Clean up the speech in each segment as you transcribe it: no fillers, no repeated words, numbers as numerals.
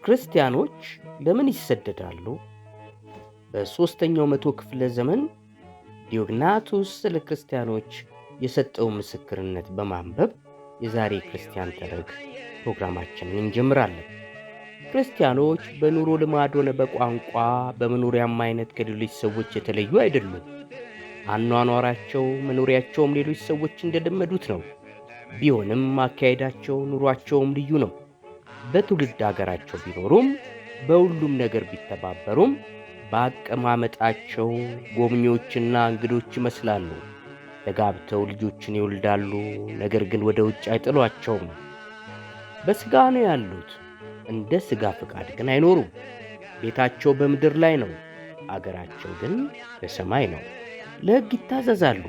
ክርስቲያኖች ለምን ይሰደዳሉ? በሦስተኛው መቶ ክፍለ ዘመን ዲዮግናቱስ ስለ ክርስቲያኖች የሰጠው ምስክርነት በማንበብ የዛሬ ክርስቲያን ተረክ ፕሮግራማችንን እንጀምራለን። ክርስቲያኖች በኑሮ ልማድ ሆነ በቋንቋ በመኖሪያም አይነት ከሌሎች ሰዎች የተለዩ አይደሉም። አኗኗራቸው፣ መኖሪያቸውም ሌሎች ሰዎች እንደለመዱት ነው። ቢሆንም አካሄዳቸው፣ ኑሯቸውም ልዩ ነው። በትውልድ ሀገራቸው ቢኖሩም በሁሉም ነገር ቢተባበሩም በአቀማመጣቸው ጎብኚዎችና እንግዶች ይመስላሉ። ተጋብተው ልጆችን ይወልዳሉ፣ ነገር ግን ወደ ውጭ አይጥሏቸውም። በሥጋ ነው ያሉት፣ እንደ ሥጋ ፍቃድ ግን አይኖሩም። ቤታቸው በምድር ላይ ነው፣ አገራቸው ግን በሰማይ ነው። ለሕግ ይታዘዛሉ፣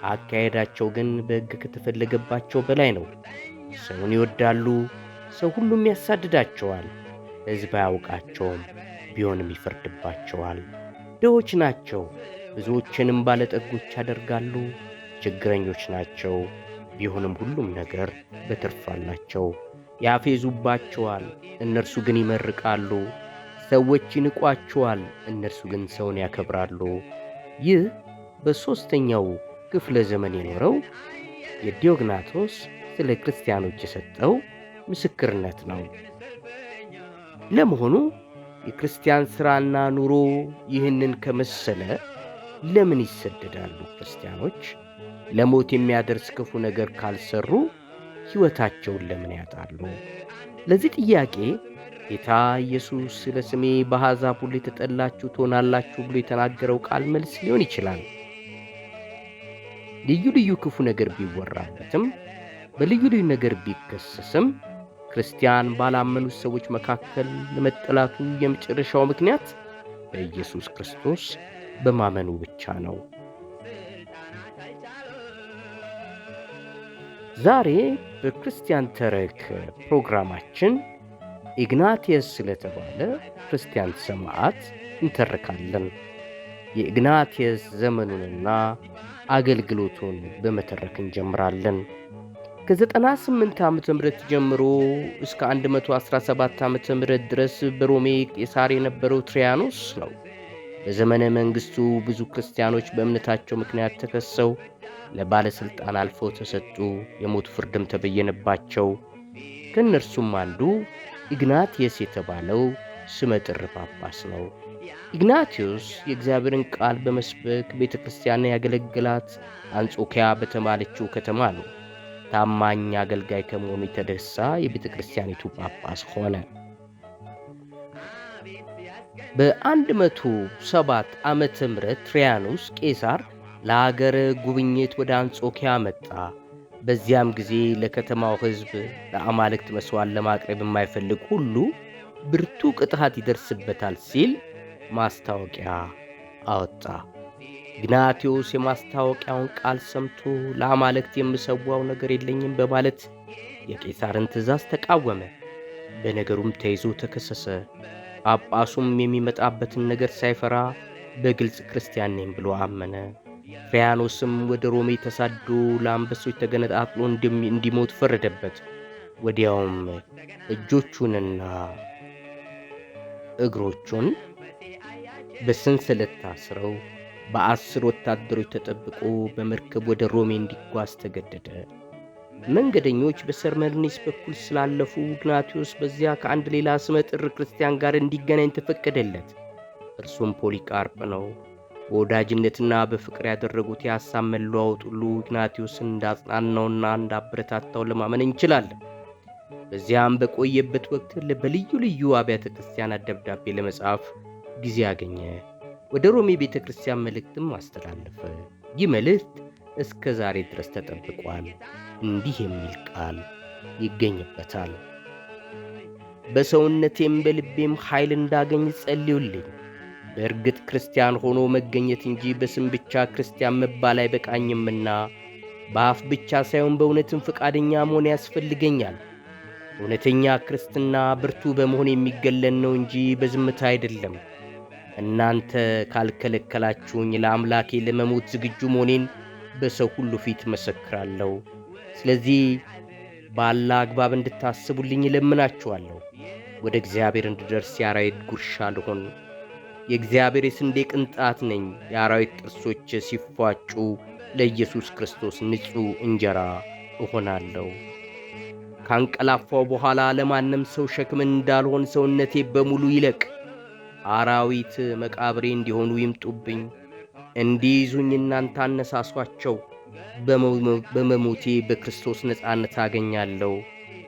አካሄዳቸው ግን በሕግ ከተፈለገባቸው በላይ ነው። ሰውን ይወዳሉ፣ ሰው ሁሉም ያሳድዳቸዋል። ሕዝብ አያውቃቸውም፣ ቢሆንም ይፈርድባቸዋል። ድሆች ናቸው፣ ብዙዎችንም ባለጠጎች ያደርጋሉ። ችግረኞች ናቸው፣ ቢሆንም ሁሉም ነገር በትርፍ አላቸው። ያፌዙባቸዋል፣ እነርሱ ግን ይመርቃሉ። ሰዎች ይንቋቸዋል፣ እነርሱ ግን ሰውን ያከብራሉ። ይህ በሦስተኛው ክፍለ ዘመን የኖረው የዲዮግናቶስ ስለ ክርስቲያኖች የሰጠው ምስክርነት ነው። ለመሆኑ የክርስቲያን ሥራና ኑሮ ይህንን ከመሰለ ለምን ይሰደዳሉ? ክርስቲያኖች ለሞት የሚያደርስ ክፉ ነገር ካልሰሩ ሕይወታቸውን ለምን ያጣሉ? ለዚህ ጥያቄ ጌታ ኢየሱስ ስለ ስሜ በአሕዛብ ሁሉ የተጠላችሁ ትሆናላችሁ ብሎ የተናገረው ቃል መልስ ሊሆን ይችላል። ልዩ ልዩ ክፉ ነገር ቢወራበትም በልዩ ልዩ ነገር ቢከሰስም ክርስቲያን ባላመኑት ሰዎች መካከል ለመጠላቱ የመጨረሻው ምክንያት በኢየሱስ ክርስቶስ በማመኑ ብቻ ነው። ዛሬ በክርስቲያን ተረክ ፕሮግራማችን ኢግናቲየስ ስለተባለ ክርስቲያን ሰማዕት እንተርካለን። የኢግናቲየስ ዘመኑንና አገልግሎቱን በመተረክ እንጀምራለን። ከ98 ዓመተ ምህረት ጀምሮ እስከ 117 ዓመተ ምህረት ድረስ በሮሜ ቄሳር የነበረው ትሪያኖስ ነው። በዘመነ መንግሥቱ ብዙ ክርስቲያኖች በእምነታቸው ምክንያት ተከሰው ለባለሥልጣን አልፈው ተሰጡ፣ የሞት ፍርድም ተበየነባቸው። ከእነርሱም አንዱ ኢግናቲየስ የተባለው ስመጥር ጳጳስ ነው። ኢግናቲዮስ የእግዚአብሔርን ቃል በመስበክ ቤተ ክርስቲያንን ያገለግላት አንጾኪያ በተባለችው ከተማ ነው። ታማኝ አገልጋይ ከመሆኑ የተነሳ የቤተ ክርስቲያኒቱ ጳጳስ ሆነ። በ107 ዓመተ ምህረት ትሪያኖስ ቄሳር ለአገር ጉብኝት ወደ አንጾኪያ መጣ። በዚያም ጊዜ ለከተማው ሕዝብ ለአማልክት መሥዋዕት ለማቅረብ የማይፈልግ ሁሉ ብርቱ ቅጣት ይደርስበታል ሲል ማስታወቂያ አወጣ። ኢግናቲዮስ የማስታወቂያውን ቃል ሰምቶ ለአማልክት የምሰዋው ነገር የለኝም በማለት የቄሳርን ትእዛዝ ተቃወመ። በነገሩም ተይዞ ተከሰሰ። ጳጳሱም የሚመጣበትን ነገር ሳይፈራ በግልጽ ክርስቲያን ነኝ ብሎ አመነ። ትሪያኖስም ወደ ሮሜ ተሳዶ ለአንበሶች ተገነጣጥሎ እንዲሞት ፈረደበት። ወዲያውም እጆቹንና እግሮቹን በሰንሰለት ታስረው በ10 ወታደሮች ተጠብቆ በመርከብ ወደ ሮሜ እንዲጓዝ ተገደደ። መንገደኞች በሰርመልኒስ በኩል ስላለፉ ኢግናቲዮስ በዚያ ከአንድ ሌላ ስመጥር ክርስቲያን ጋር እንዲገናኝ ተፈቀደለት። እርሱም ፖሊቃርጵ ነው። በወዳጅነትና በፍቅር ያደረጉት የሐሳብ መለዋወጥ ሁሉ ኢግናቲዮስን እንዳጽናናውና እንዳበረታታው ለማመን እንችላለን። በዚያም በቆየበት ወቅት በልዩ ልዩ አብያተ ክርስቲያናት ደብዳቤ ለመጻፍ ጊዜ አገኘ። ወደ ሮሜ ቤተ ክርስቲያን መልእክትም አስተላለፈ። ይህ መልእክት እስከ ዛሬ ድረስ ተጠብቋል። እንዲህ የሚል ቃል ይገኝበታል። በሰውነቴም በልቤም ኃይል እንዳገኝ ጸልዩልኝ። በእርግጥ ክርስቲያን ሆኖ መገኘት እንጂ በስም ብቻ ክርስቲያን መባል አይበቃኝምና በአፍ ብቻ ሳይሆን በእውነትም ፈቃደኛ መሆን ያስፈልገኛል። እውነተኛ ክርስትና ብርቱ በመሆን የሚገለጥ ነው እንጂ በዝምታ አይደለም። እናንተ ካልከለከላችሁኝ ለአምላኬ ለመሞት ዝግጁ መሆኔን በሰው ሁሉ ፊት መሰክራለሁ። ስለዚህ ባለ አግባብ እንድታስቡልኝ እለምናችኋለሁ። ወደ እግዚአብሔር እንድደርስ የአራዊት ጉርሻ ልሆን። የእግዚአብሔር የስንዴ ቅንጣት ነኝ። የአራዊት ጥርሶች ሲፏጩ ለኢየሱስ ክርስቶስ ንጹሕ እንጀራ እሆናለሁ። ካንቀላፋው በኋላ ለማንም ሰው ሸክም እንዳልሆን ሰውነቴ በሙሉ ይለቅ። አራዊት መቃብሬ እንዲሆኑ ይምጡብኝ፣ እንዲይዙኝ እናንተ አነሳሷቸው። በመሞቴ በክርስቶስ ነፃነት አገኛለሁ፣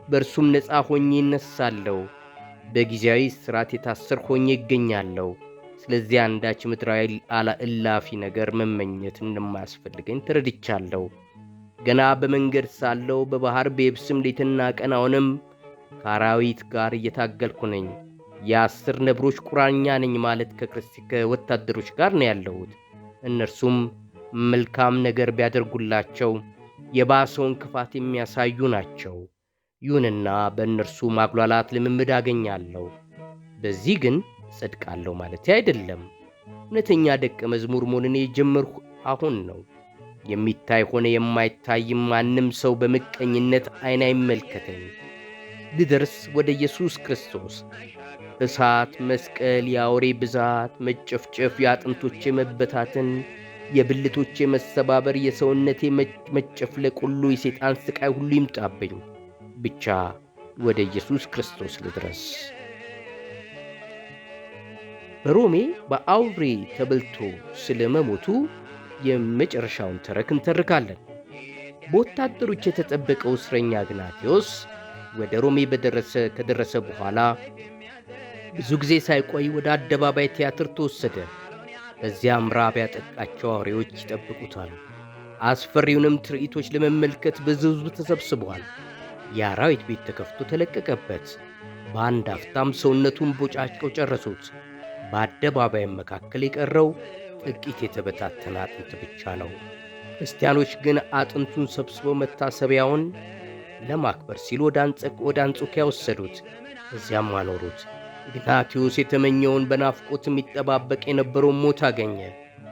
በእርሱም ነፃ ሆኜ እነሳለሁ። በጊዜያዊ እስራት የታሰርኩ ሆኜ ይገኛለሁ። ስለዚህ አንዳች ምድራዊ እላፊ ነገር መመኘት እንደማያስፈልገኝ ተረድቻለሁ። ገና በመንገድ ሳለሁ በባሕር በየብስም ሌትና ቀን አሁንም ከአራዊት ጋር እየታገልኩ ነኝ። የ10 ነብሮች ቁራኛ ነኝ ማለት ከወታደሮች ጋር ነው ያለሁት። እነርሱም መልካም ነገር ቢያደርጉላቸው የባሰውን ክፋት የሚያሳዩ ናቸው። ይሁንና በእነርሱ ማጉላላት ልምምድ አገኛለሁ። በዚህ ግን እጸድቃለሁ ማለት አይደለም። እውነተኛ ደቀ መዝሙር መሆንን የጀመርሁ አሁን ነው። የሚታይ ሆነ የማይታይም ማንም ሰው በምቀኝነት ዓይን አይመልከተኝ። ልደርስ ወደ ኢየሱስ ክርስቶስ። እሳት፣ መስቀል፣ የአውሬ ብዛት፣ መጨፍጨፍ፣ የአጥንቶቼ መበታተን፣ የብልቶቼ መሰባበር፣ የሰውነቴ መጨፍለቅ ሁሉ፣ የሰይጣን ሥቃይ ሁሉ ይምጣብኝ። ብቻ ወደ ኢየሱስ ክርስቶስ ልድረስ። በሮሜ በአውሬ ተበልቶ ስለ መሞቱ የመጨረሻውን ተረክ እንተርካለን። በወታደሮች የተጠበቀው እስረኛ ግናቴዎስ ወደ ሮሜ ከደረሰ በኋላ ብዙ ጊዜ ሳይቆይ ወደ አደባባይ ቲያትር ተወሰደ። በዚያም ራብ ያጠቃቸው አውሬዎች ይጠብቁታል። አስፈሪውንም ትርኢቶች ለመመልከት ብዙ ሕዝብ ተሰብስቧል። የአራዊት ቤት ተከፍቶ ተለቀቀበት። በአንድ አፍታም ሰውነቱን ቦጫጭቀው ጨረሱት። በአደባባይም መካከል የቀረው ጥቂት የተበታተነ አጥንት ብቻ ነው። ክርስቲያኖች ግን አጥንቱን ሰብስበው መታሰቢያውን ለማክበር ሲሉ ወደ አንጾኪያ ወሰዱት። እዚያም አኖሩት። ኢግናቲዮስ የተመኘውን በናፍቆት የሚጠባበቅ የነበረውን ሞት አገኘ።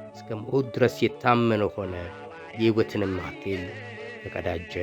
እስከ ሞት ድረስ የታመነ ሆነ። የሕይወትንም አክሊል ተቀዳጀ።